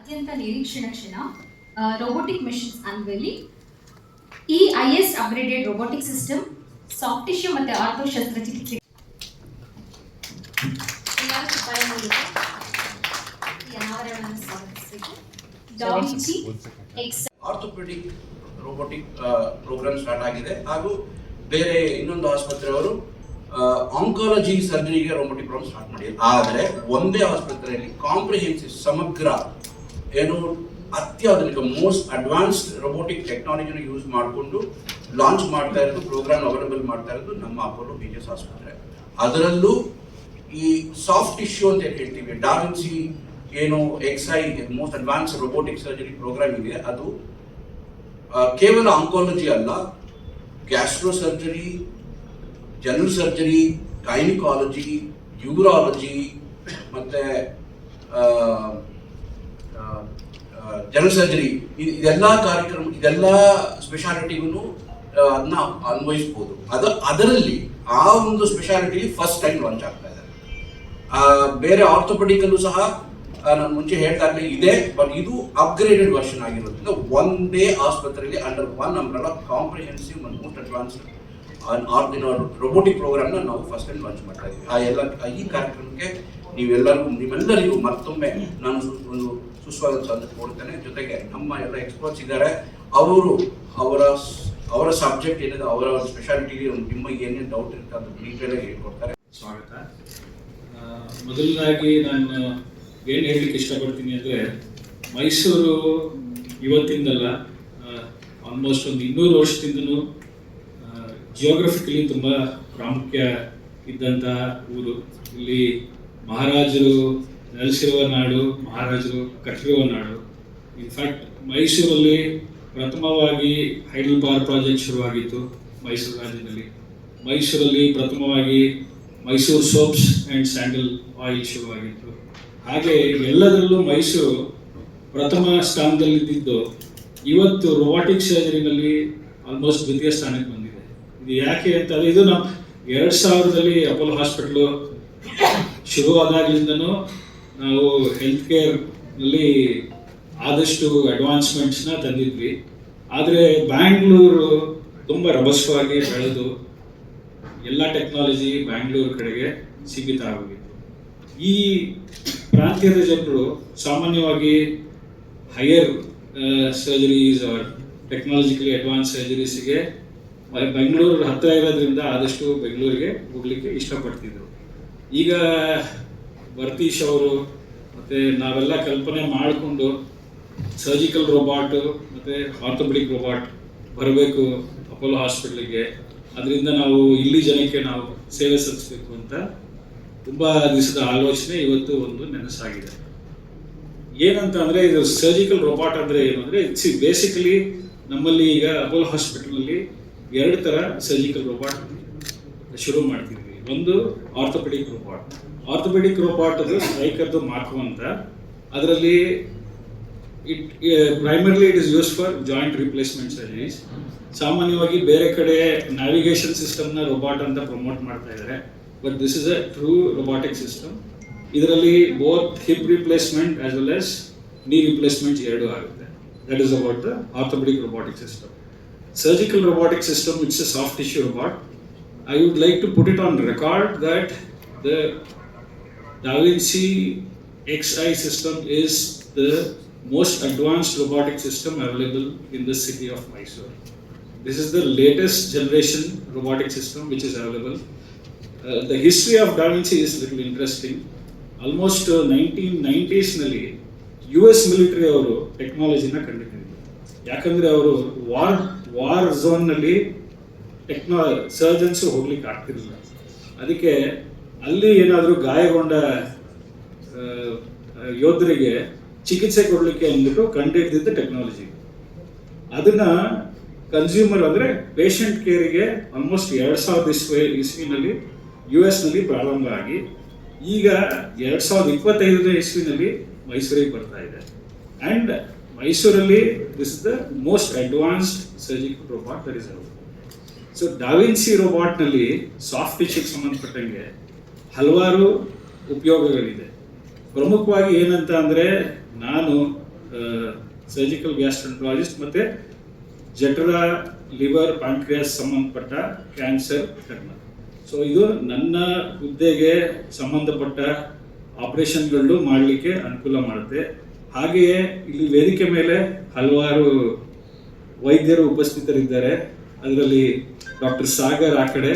ಅತ್ಯಂತ ನಿರೀಕ್ಷಣ ಕ್ಷಣ ರೋಬೋಟಿಕ್ ಮೆಷಿನ್ಸ್ ಅನ್ವೆಲ್ಲಿ EIS upgraded robotic system soft tissue ಮತ್ತು ಆರ್ಥೋ ಶಸ್ತ್ರಚಿಕಿತ್ಸೆ ಅನಾವರಣವನ್ನು ಸ್ವಾಗತಿಸಬೇಕು. Da Vinci X orthopaedic robotic programme start ಆಗಿದೆ ಹಾಗೂ ಬೇರೆ ಇನ್ನೊಂದು ಆಸ್ಪತ್ರೆಯವರು ಆಂಕಾಲಜಿ ಸರ್ಜರಿಗೆ ರೋಬೋಟಿಕ್ ಪ್ರೋಗ್ರಾಮ್ ಸ್ಟಾರ್ಟ್ ಮಾಡಿದ್ದಾರೆ. ಆದರೆ ಒಂದೇ ಆಸ್ಪತ್ರೆಯಲ್ಲಿ ಕಾಂಪ್ರಿಹೆನ್ಸಿವ್ ಸಮಗ್ರ ಏನು ಅತ್ಯಾಧುನಿಕ ಮೋಸ್ಟ್ ಅಡ್ವಾನ್ಸ್ಡ್ ರೋಬೋಟಿಕ್ ಟೆಕ್ನಾಲಜಿನ ಯೂಸ್ ಮಾಡಿಕೊಂಡು ಲಾಂಚ್ ಮಾಡ್ತಾ ಇರೋದು, ಪ್ರೋಗ್ರಾಮ್ ಅವೈಲೇಬಲ್ ಮಾಡ್ತಾ ಇರೋದು ನಮ್ಮ ಅಪೋಲೋ BGS ಆಸ್ಪತ್ರೆ. ಅದರಲ್ಲೂ ಈ ಸಾಫ್ಟ್ ಟಿಶ್ಯೂ ಅಂತ ಹೇಳ್ತೀವಿ, ಡಾವಿನ್ಸಿ ಏನು XI most advance robotic surgery programme ಇದೆ. ಅದು ಕೇವಲ ಆಂಕಾಲಜಿ ಅಲ್ಲ, gastro surgery, general surgery, gynaecology, urology ಮತ್ತೆ ಜನರಲ್ ಸರ್ಜರಿ, ಇದೆಲ್ಲ ಕಾರ್ಯಕ್ರಮ, ಇದೆಲ್ಲ ಸ್ಪೆಷಾಲಿಟಿಗೂ ಅದನ್ನ ಅನ್ವಯಿಸ್ಬೋದು. ಅದರಲ್ಲಿ ಆ ಒಂದು ಸ್ಪೆಷಾಲಿಟಿ ಫಸ್ಟ್ ಟೈಮ್ ಲಾಂಚ್ ಆಗ್ತಾ ಇದೆ. ಬೇರೆ ಆರ್ಥೋಪೆಡಿಕಲ್ಲೂ ಸಹ ನಾನು ಮುಂಚೆ ಹೇಳ್ತಾ ಇರಲಿ ಇದೆ, ಬಟ್ ಇದು ಅಪ್ಗ್ರೇಡೆಡ್ ವರ್ಷನ್ ಆಗಿರೋದ್ರಿಂದ ಒಂದೇ ಆಸ್ಪತ್ರೆಯಲ್ಲಿ ಅಂಡರ್ ಒನ್ ಅಂಬ್ರೆಲಾ ಕಾಂಪ್ರಿಹೆನ್ಸಿವ್ ಮತ್ತು ಮೋಸ್ಟ್ ಅಡ್ವಾನ್ಸ್ಡ್ ರೋಬೋಟಿಕ್ ಪ್ರೋಗ್ರಾಮ್ನ ನಾವು ಫಸ್ಟ್ ಟೈಮ್ ಲಾಂಚ್ ಮಾಡ್ತಾ ಇದ್ದೀವಿ. ಈ ಕಾರ್ಯಕ್ರಮಕ್ಕೆ ನಿಮ್ಮೆಲ್ಲರಿಗೂ ಮತ್ತೊಮ್ಮೆ ನಾನು ಒಂದು ಸುಸ್ವಾಗತ ಕೊಡ್ತೇನೆ. ಜೊತೆಗೆ ನಮ್ಮ ಎಲ್ಲ ಎಕ್ಸ್ಪರ್ಟ್ಸ್ ಇದ್ದಾರೆ, ಅವರ ಸಬ್ಜೆಕ್ಟ್ ಏನಿದೆ, ಅವರ ಸ್ಪೆಷಾಲಿಟಿ, ನಿಮಗೆ ಏನೇನು ಡೌಟ್ ಇರುತ್ತೆ ಅದು ಡೀಟೇಲ್ ಆಗಿ ಹೇಳ್ಕೊಡ್ತಾರೆ. ಸ್ವಾಗತ. ಮೊದಲನಾಗಿ ನಾನು ಏನು ಹೇಳಲಿಕ್ಕೆ ಇಷ್ಟಪಡ್ತೀನಿ ಅಂದರೆ, ಮೈಸೂರು ಇವತ್ತಿಂದಲ್ಲ, ಆಲ್ಮೋಸ್ಟ್ ಒಂದು 200 ವರ್ಷದಿಂದನೂ ಜಿಯೋಗ್ರಫಿಕಲಿ ತುಂಬ ಪ್ರಾಮುಖ್ಯ ಇದ್ದಂಥ ಊರು. ಇಲ್ಲಿ ಮಹಾರಾಜರು ನೆಲೆಸಿರುವ ನಾಡು, ಮಹಾರಾಜರು ಕಟ್ಟಿರುವ ನಾಡು. ಇನ್ಫ್ಯಾಕ್ಟ್ ಮೈಸೂರಲ್ಲಿ ಪ್ರಥಮವಾಗಿ ಹೈಡಲ್ ಬಾರ್ ಪ್ರಾಜೆಕ್ಟ್ ಶುರುವಾಗಿತ್ತು ಮೈಸೂರು ರಾಜ್ಯದಲ್ಲಿ. ಮೈಸೂರಲ್ಲಿ ಪ್ರಥಮವಾಗಿ Mysuru soaps and sandal oil ಶುರುವಾಗಿತ್ತು. ಹಾಗೆ ಎಲ್ಲದರಲ್ಲೂ ಮೈಸೂರು ಪ್ರಥಮ ಸ್ಥಾನದಲ್ಲಿದ್ದು ಇವತ್ತು ರೋಬೋಟಿಕ್ ಸರ್ಜರಿನಲ್ಲಿ ಆಲ್ಮೋಸ್ಟ್ ದ್ವಿತೀಯ ಸ್ಥಾನಕ್ಕೆ ಬಂದಿದೆ. ಇದು ಯಾಕೆ ಅಂತಂದರೆ, ಇದು ನಾವು 2000ರಲ್ಲಿ ಅಪೋಲೋ ಹಾಸ್ಪಿಟ್ಲು ಶುರುವಾದಾಗಲಿಂದನೂ ನಾವು ಹೆಲ್ತ್ ಕೇರ್ನಲ್ಲಿ ಆದಷ್ಟು ಅಡ್ವಾನ್ಸ್ಮೆಂಟ್ಸ್ನ ತಂದಿದ್ವಿ. ಆದರೆ ಬ್ಯಾಂಗ್ಳೂರು ತುಂಬ ರಭಸವಾಗಿ ಬೆಳೆದು ಎಲ್ಲ ಟೆಕ್ನಾಲಜಿ ಬ್ಯಾಂಗ್ಳೂರು ಕಡೆಗೆ ಸೀಮಿತ ಆಗೋಗಿತ್ತು. ಈ ಪ್ರಾಂತ್ಯದ ಜನರು ಸಾಮಾನ್ಯವಾಗಿ higher surgeries or technologically advance ಸರ್ಜರೀಸಿಗೆ ಬೆಂಗಳೂರು ಹತ್ತಿರ ಇರೋದ್ರಿಂದ ಆದಷ್ಟು ಬೆಂಗಳೂರಿಗೆ ಹೋಗಲಿಕ್ಕೆ ಇಷ್ಟಪಡ್ತಿದ್ರು. ಈಗ ವರ್ತೀಶ್ ಅವರು ಮತ್ತು ನಾವೆಲ್ಲ ಕಲ್ಪನೆ ಮಾಡಿಕೊಂಡು ಸರ್ಜಿಕಲ್ ರೋಬೋಟು ಮತ್ತು ಆರ್ಥೋಪೆಡಿಕ್ ರೋಬೋಟ್ ಬರಬೇಕು ಅಪೋಲೋ ಹಾಸ್ಪಿಟ್ಲಿಗೆ, ಅದರಿಂದ ನಾವು ಇಲ್ಲಿ ಜನಕ್ಕೆ ನಾವು ಸೇವೆ ಸಲ್ಲಿಸಬೇಕು ಅಂತ ತುಂಬ ದಿವಸದ ಆಲೋಚನೆ ಇವತ್ತು ಒಂದು ನೆನಸಾಗಿದೆ. ಏನಂತ ಅಂದರೆ, ಇದು ಸರ್ಜಿಕಲ್ ರೋಬೋಟ್ ಅಂದರೆ ಏನು ಅಂದರೆ, ಬೇಸಿಕಲಿ ನಮ್ಮಲ್ಲಿ ಈಗ ಅಪೋಲೋ ಹಾಸ್ಪಿಟಲಲ್ಲಿ 2 ಥರ ಸರ್ಜಿಕಲ್ ರೋಬೋಟ್ ಶುರು ಮಾಡ್ತಿದ್ವಿ. ಒಂದು ಆರ್ಥೋಪೆಡಿಕ್ ರೋಬೋಟ್. ಆರ್ಥೋಪೆಡಿಕ್ ರೋಬೋಟ್ ಅದು ಸ್ಟ್ರೈಕರ್ದು ಮಾರ್ಕು ಅಂತ. ಅದರಲ್ಲಿ primarily it is use for joint replacement surgeries. ಸಾಮಾನ್ಯವಾಗಿ ಬೇರೆ ಕಡೆ ನ್ಯಾವಿಗೇಷನ್ ಸಿಸ್ಟಮ್ನ ರೋಬೋಟ್ ಅಂತ ಪ್ರಮೋಟ್ ಮಾಡ್ತಾ ಇದ್ದಾರೆ, but this is a true robotic system. ಇದರಲ್ಲಿ both hip replacement as well as knee replacement 2 ಆಗುತ್ತೆ. That is about the orthopaedic robotic system. Surgical robotic system, it's a soft tissue robot. I would like to put it on record that the DaVinci XI system is the most advanced robotic system available in the city of Mysore. This is the latest generation robotic system which is available. The history of DaVinci is little interesting. Almost 1990s ನಲ್ಲಿ US military ಅವರು ಟೆಕ್ನಾಲಜಿನ ಕಂಡುಹಿಡಿದರು. ಯಾಕಂದರೆ ಅವರು war ಝೋನ್ನಲ್ಲಿ surgeons ಹೋಗ್ಲಿಕ್ಕೆ ಆಗ್ತಿರಲಿಲ್ಲ. ಅದಕ್ಕೆ ಅಲ್ಲಿ ಏನಾದರೂ ಗಾಯಗೊಂಡ ಯೋಧರಿಗೆ ಚಿಕಿತ್ಸೆ ಕೊಡಲಿಕ್ಕೆ ಅಂದ್ಬಿಟ್ಟು ಕಂಡುಹಿಡಿದಿದ್ದ ಟೆಕ್ನಾಲಜಿ. ಅದನ್ನು ಕನ್ಸ್ಯೂಮರ್ ಅಂದರೆ ಪೇಷಂಟ್ ಕೇರಿಗೆ ಆಲ್ಮೋಸ್ಟ್ 2000 ಇಸ್ವಿನಲ್ಲಿ US ನಲ್ಲಿ ಪ್ರಾರಂಭ ಆಗಿ ಈಗ 2025 ಇಸ್ವಿನಲ್ಲಿ ಮೈಸೂರಿಗೆ ಬರ್ತಾ ಇದೆ. ಆ್ಯಂಡ್ ಮೈಸೂರಲ್ಲಿ this is the most advanced surgical robot that is available. So da Vinci ರೋಬೋಟ್ನಲ್ಲಿ ಸಾಫ್ಟ್ ಟಿಶ್ಯೂಗೆ ಸಂಬಂಧಪಟ್ಟಂಗೆ ಹಲವಾರು ಉಪಯೋಗಗಳಿದೆ. ಪ್ರಮುಖವಾಗಿ ಏನಂತ ಅಂದರೆ, ನಾನು ಸರ್ಜಿಕಲ್ ಗ್ಯಾಸ್ಟ್ರೆಂಟ್ರಾಲಜಿಸ್ಟ್ ಮತ್ತು ಜಠರ, ಲಿವರ್, ಪ್ಯಾಂಕ್ರಿಯಾಸ್ ಸಂಬಂಧಪಟ್ಟ ಕ್ಯಾನ್ಸರ್ ತಜ್ಞ. ಸೊ ಇದು ನನ್ನ ಹುದ್ದೆಗೆ ಸಂಬಂಧಪಟ್ಟ ಆಪರೇಷನ್ಗಳು ಮಾಡಲಿಕ್ಕೆ ಅನುಕೂಲ ಮಾಡುತ್ತೆ. ಹಾಗೆಯೇ ಇಲ್ಲಿ ವೇದಿಕೆ ಮೇಲೆ ಹಲವಾರು ವೈದ್ಯರು ಉಪಸ್ಥಿತರಿದ್ದಾರೆ. ಅದರಲ್ಲಿ ಡಾಕ್ಟರ್ ಸಾಗರ್ ಆ ಕಡೆ,